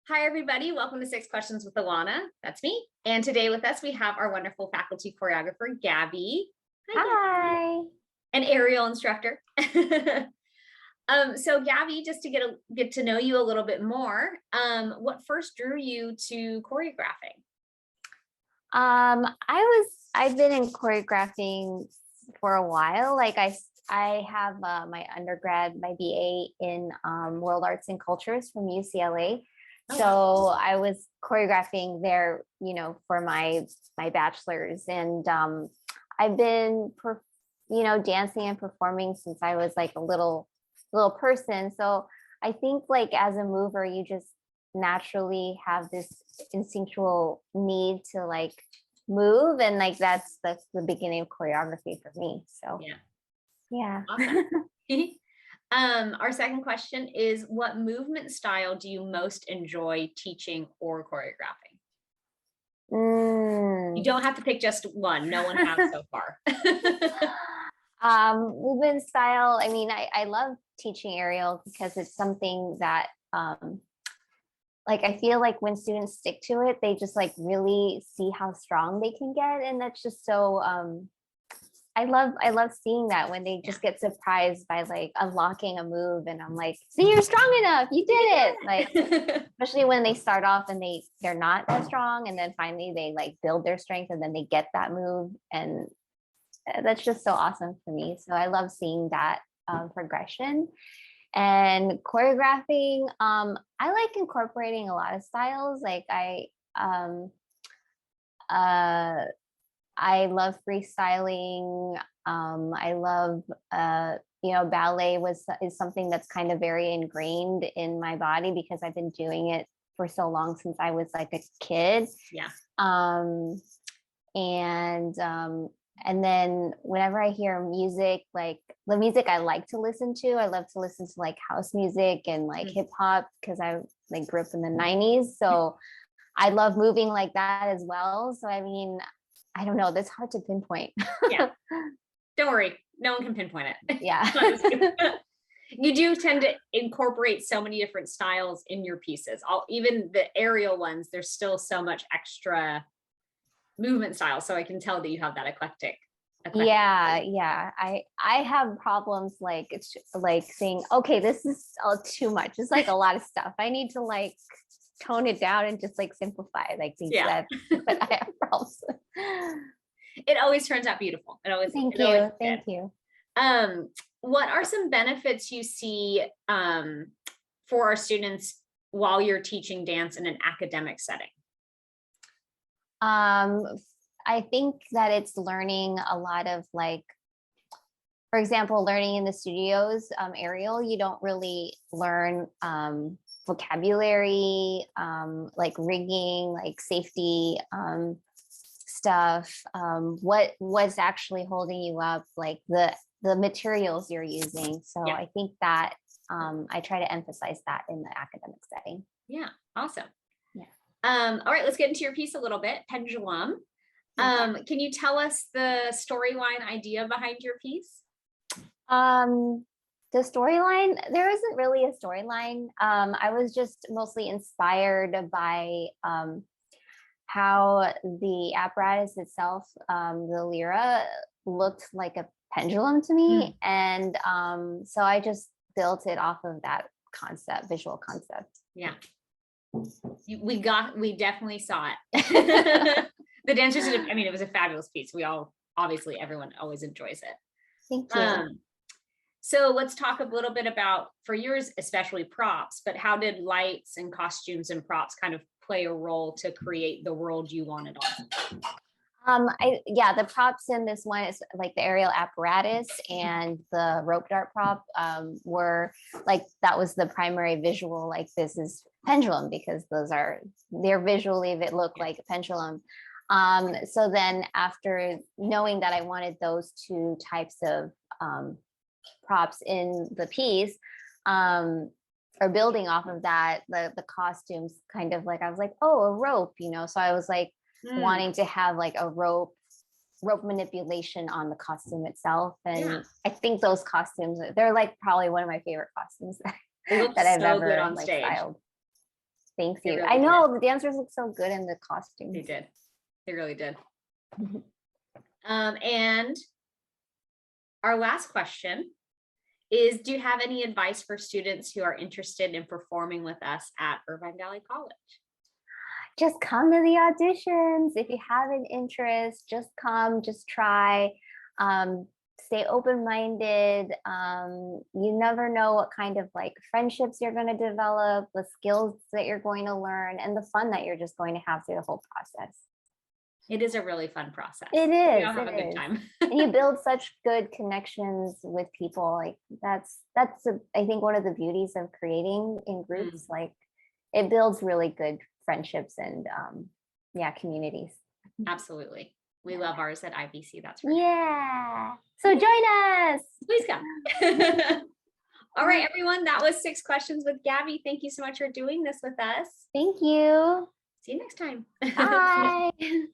Hi, everybody. Welcome to Six Questions with Alana. That's me. And today with us, we have our wonderful faculty choreographer, Gabby. Hi. Gabby. An aerial instructor. So Gabby, just to get to know you a little bit more, what first drew you to choreographing? I've been in choreographing for a while. Like I have my undergrad, my BA in World Arts and Cultures from UCLA. So I was choreographing there, for my bachelor's, and I've been, dancing and performing since I was like a little person. So I think like as a mover, you just naturally have this instinctual need to like move, and like that's the beginning of choreography for me. So yeah. Awesome. Our second question is, what movement style do you most enjoy teaching or choreographing? You don't have to pick just one. No one has so far. Movement style. I mean, I love teaching aerial because it's something that like I feel like when students stick to it, they just like really see how strong they can get, and that's just so I love seeing that when they just get surprised by like unlocking a move, and I'm like, see, you're strong enough, you did it. Like especially when they start off and they're not as strong, and then finally they like build their strength and then they get that move, and that's just so awesome for me. So I love seeing that progression. And choreographing, I like incorporating a lot of styles. Like I love freestyling. I love, ballet is something that's kind of very ingrained in my body because I've been doing it for so long, since I was like a kid. Yeah. And then whenever I hear music, like the music I like to listen to, I love to listen to like house music and like hip hop, because I like grew up in the 90s. So I love moving like that as well. So I mean, I don't know, that's hard to pinpoint. Yeah. Don't worry. No one can pinpoint it. Yeah. You do tend to incorporate so many different styles in your pieces. Even the aerial ones, there's still so much extra movement style. So I can tell that you have that eclectic. Yeah. I have problems like it's like saying, okay, this is all too much. It's like a lot of stuff. I need to like tone it down and just like simplify like things that but I have problems with. It always turns out beautiful. Thank you. What are some benefits you see for our students while you're teaching dance in an academic setting? I think that it's learning a lot of like, for example, learning in the studios, aerial, you don't really learn vocabulary, like rigging, like safety stuff, what's actually holding you up, like the materials you're using. So I think that I try to emphasize that in the academic setting. Yeah, awesome. Yeah. All right, let's get into your piece a little bit, Pendulum. Can you tell us the storyline idea behind your piece? The storyline, there isn't really a storyline. I was just mostly inspired by how the apparatus itself, the lyra, looked like a pendulum to me. And so I just built it off of that visual concept. Yeah. We definitely saw it. The dancers did, it was a fabulous piece. Everyone always enjoys it. Thank you. So let's talk a little bit about, for yours, especially props, but how did lights and costumes and props kind of play a role to create the world you wanted on? The props in this one is like the aerial apparatus and the rope dart prop were like, that was the primary visual, like this is pendulum, because they're visually, that look like a pendulum. So then after knowing that I wanted those two types of props in the piece, or building off of that, the costumes kind of like, I was like, oh, a rope, so I was like wanting to have like a rope manipulation on the costume itself. And I think those costumes, they're like probably one of my favorite costumes that I've ever like styled. Thanks They you. really I know the dancers look so good in the costumes. They did. They really did. And our last question is, do you have any advice for students who are interested in performing with us at Irvine Valley College? Just come to the auditions. If you have an interest, just come, just try. Stay open-minded. You never know what kind of like friendships you're going to develop, the skills that you're going to learn, and the fun that you're just going to have through the whole process. It is a really fun process. It is. You'll have a good time. And you build such good connections with people. Like that's I think one of the beauties of creating in groups. Like it builds really good friendships and communities. Absolutely. We love ours at IVC. That's right. Yeah. So join us. Please come. All right, everyone. That was 6 questions with Gabby. Thank you so much for doing this with us. Thank you. See you next time. Bye.